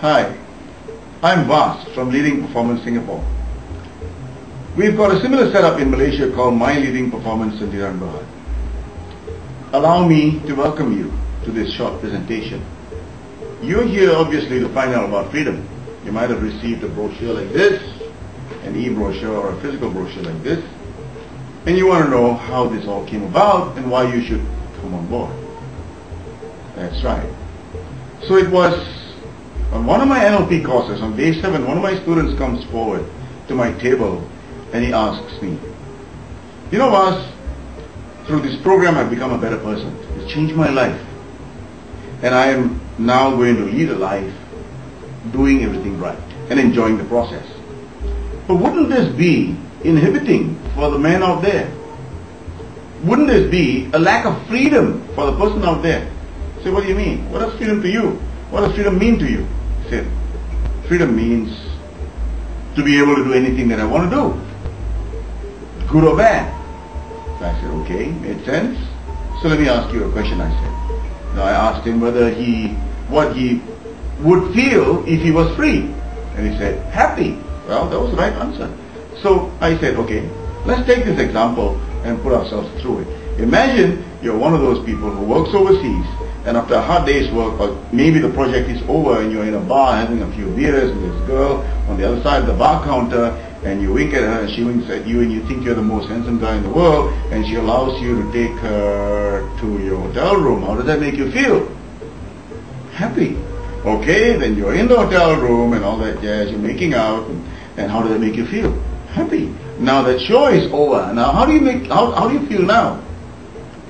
Hi, I'm VAS from Leading Performance Singapore. We've got a similar setup in Malaysia called My Leading Performance in Myanmar. Allow me to welcome you to this short presentation. You're here obviously to find out about freedom. You might have received a brochure like this, an e-brochure or a physical brochure like this, and you want to know how this all came about and why you should come on board. That's right. So it was on one of my NLP courses, on day 7, one of my students comes forward to my table and he asks me, you know, Vas, through this program I've become a better person. It's changed my life. And I am now going to lead a life doing everything right and enjoying the process. But wouldn't this be inhibiting for the man out there? Wouldn't this be a lack of freedom for the person out there? Say, what do you mean? What does freedom to you? What does freedom mean to you? I said, freedom means to be able to do anything that I want to do, good or bad. So I said, okay, made sense. So let me ask you a question, I said. Now I asked him what he would feel if he was free. And he said, happy. Well, that was the right answer. So I said, okay, let's take this example and put ourselves through it. Imagine you're one of those people who works overseas, and after a hard day's work, or maybe the project is over and you're in a bar having a few beers with this girl on the other side of the bar counter, and you wink at her and she winks at you and you think you're the most handsome guy in the world, and she allows you to take her to your hotel room. How does that make you feel? Happy. Okay, then you're in the hotel room and all that jazz, you're making out, and how does that make you feel? Happy. Now that show is over. Now how do you feel now?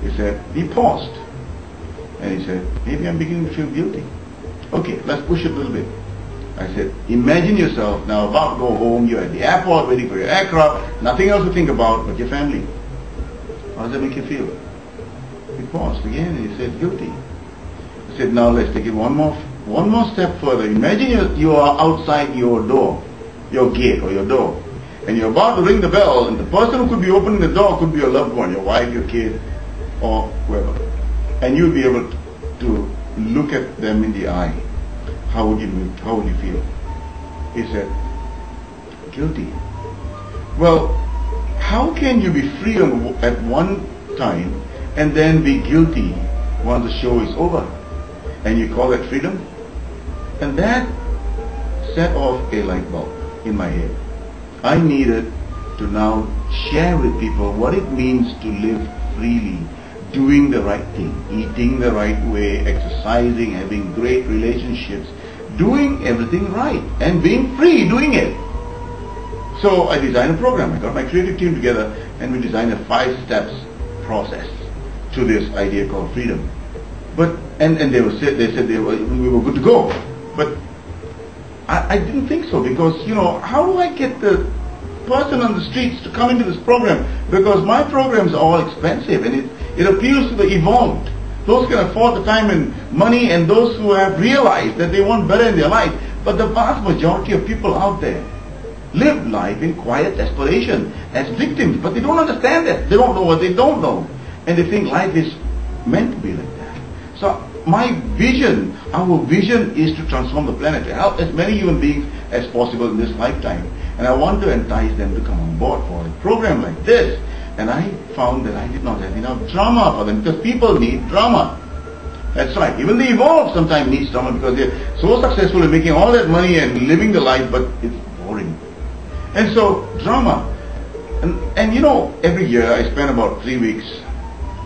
He said, he paused. And he said, maybe I'm beginning to feel guilty. Okay, let's push it a little bit. I said, imagine yourself now about to go home, you're at the airport waiting for your aircraft, nothing else to think about but your family. How does that make you feel? He paused again and he said, guilty. I said, now let's take it one more step further. Imagine you are outside your door, your gate or your door, and you're about to ring the bell, and the person who could be opening the door could be your loved one, your wife, your kid, or whoever. And you'll be able to look at them in the eye. How would you feel? He said, guilty. Well, how can you be free at one time and then be guilty once the show is over? And you call that freedom? And that set off a light bulb in my head. I needed to now share with people what it means to live freely, doing the right thing, eating the right way, exercising, having great relationships, doing everything right and being free doing it. So I designed a program. I got my creative team together and we designed a 5-steps process to this idea called freedom. But and they said we were good to go. But I didn't think so, because how do I get the person on the streets to come into this program? Because my programs are all expensive and it appeals to the evolved, those who can afford the time and money, and those who have realized that they want better in their life. But the vast majority of people out there live life in quiet desperation as victims, but they don't understand that. They don't know what they don't know, and they think life is meant to be like that. So my vision, our vision, is to transform the planet, to help as many human beings as possible in this lifetime. And I want to entice them to come on board for a program like this. And I found that I did not have enough drama for them, because people need drama. That's right. Even the evolved sometimes needs drama, because they're so successful in making all that money and living the life, but it's boring. And so, drama. And every year I spend about 3 weeks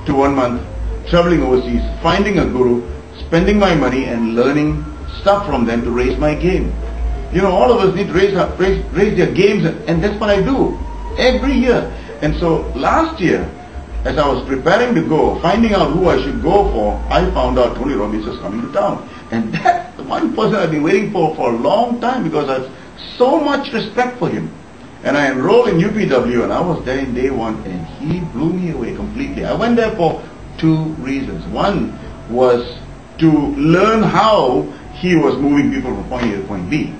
to 1 month traveling overseas, finding a guru, spending my money and learning stuff from them to raise my game. All of us need to raise their games, and that's what I do every year. And so last year, as I was preparing to go, finding out who I should go for, I found out Tony Robbins was coming to town. And that's the one person I've been waiting for a long time, because I have so much respect for him. And I enrolled in UPW, and I was there in day 1, and he blew me away completely. I went there for 2 reasons. One was to learn how he was moving people from point A to point B.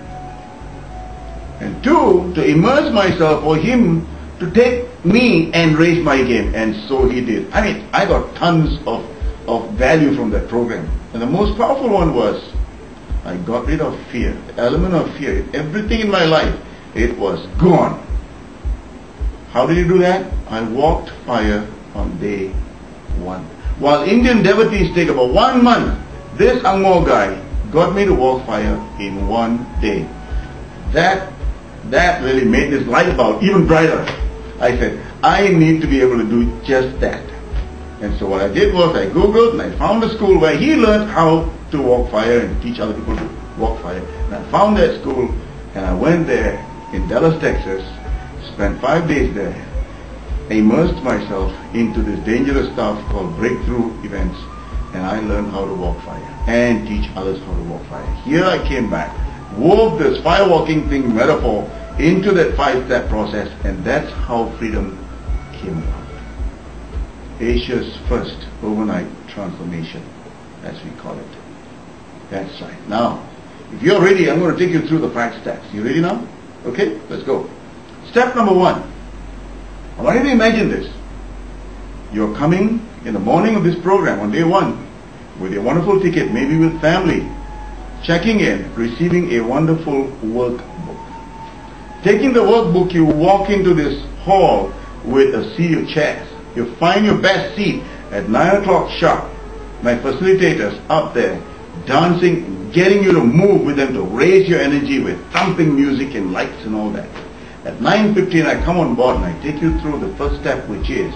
And 2, to immerse myself for him to take me and raise my game. And so he did. I mean, I got tons of value from that program. And the most powerful one was, I got rid of fear, the element of fear. Everything in my life, it was gone. How did you do that? I walked fire on day one. While Indian devotees take about 1 month, this Angmo guy got me to walk fire in 1 day. That really made this light bulb even brighter. I said, I need to be able to do just that. And so what I did was I Googled and I found a school where he learned how to walk fire and teach other people to walk fire. And I found that school and I went there in Dallas, Texas, spent 5 days there, immersed myself into this dangerous stuff called breakthrough events, and I learned how to walk fire and teach others how to walk fire. Here I came back, wove this fire walking thing metaphor into that 5-step process, and that's how freedom came about. Asia's first overnight transformation, as we call it. That's right. Now, if you're ready, I'm going to take you through the 5 steps. You ready now? Okay, let's go. Step number 1. I want you to imagine this. You're coming in the morning of this program on day 1 with your wonderful ticket, maybe with family, checking in, receiving a wonderful workbook. Taking the workbook, you walk into this hall with a sea of chairs. You find your best seat at 9 o'clock sharp. My facilitators up there dancing, getting you to move with them to raise your energy with thumping music and lights and all that. At 9:15 I come on board and I take you through the first step, which is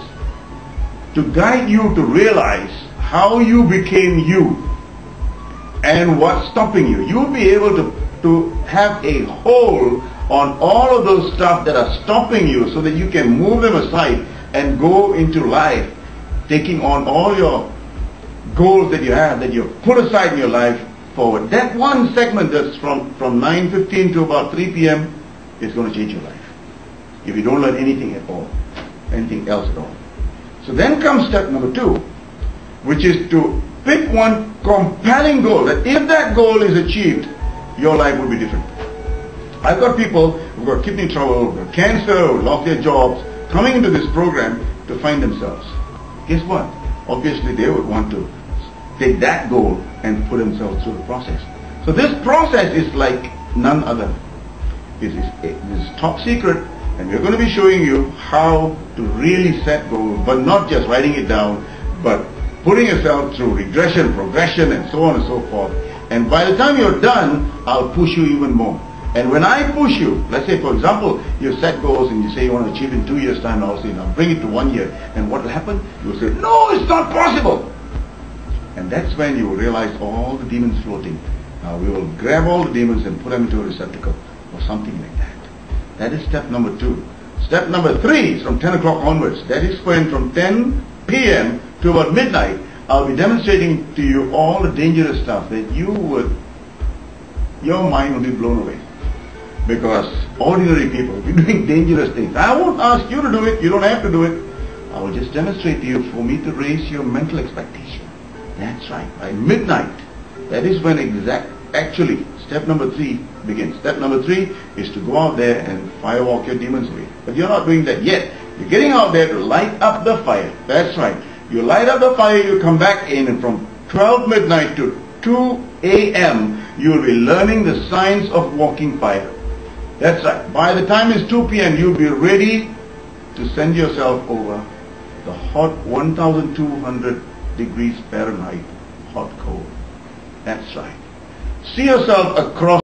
to guide you to realize how you became you and what's stopping you. You'll be able to have a hold on all of those stuff that are stopping you so that you can move them aside and go into life, taking on all your goals that you have, that you've put aside in your life forward. That one segment that's from 9:15 to about 3 p.m. is going to change your life. If you don't learn anything at all, anything else at all. So then comes step number 2, which is to pick one compelling goal, that if that goal is achieved, your life will be different. I've got people who've got kidney trouble, who've got cancer, who lost their jobs, coming into this program to find themselves. Guess what? Obviously they would want to take that goal and put themselves through the process. So this process is like none other. It is top secret, and we're going to be showing you how to really set goals, but not just writing it down, but putting yourself through regression, progression, and so on and so forth. And by the time you're done, I'll push you even more. And when I push you, let's say for example, you set goals and you say you want to achieve in 2 years' time, I'll say now bring it to 1 year. And what will happen? You'll say, no, it's not possible. And that's when you will realize all the demons floating. Now we will grab all the demons and put them into a receptacle or something like that. That is step number 2. Step number 3 is from 10 o'clock onwards. That is when from 10 p.m. to about midnight, I'll be demonstrating to you all the dangerous stuff that your mind will be blown away. Because ordinary people will be doing dangerous things. I won't ask you to do it. You don't have to do it. I will just demonstrate to you for me to raise your mental expectation. That's right. By midnight, that is when actually step number 3 begins. Step number 3 is to go out there and firewalk your demons away. But you're not doing that yet. You're getting out there to light up the fire. That's right. You light up the fire, you come back in, and from 12 midnight to 2 a.m. you will be learning the science of walking fire. That's right. By the time it's 2 p.m. you'll be ready to send yourself over the hot 1200 degrees Fahrenheit hot coal. That's right. See yourself across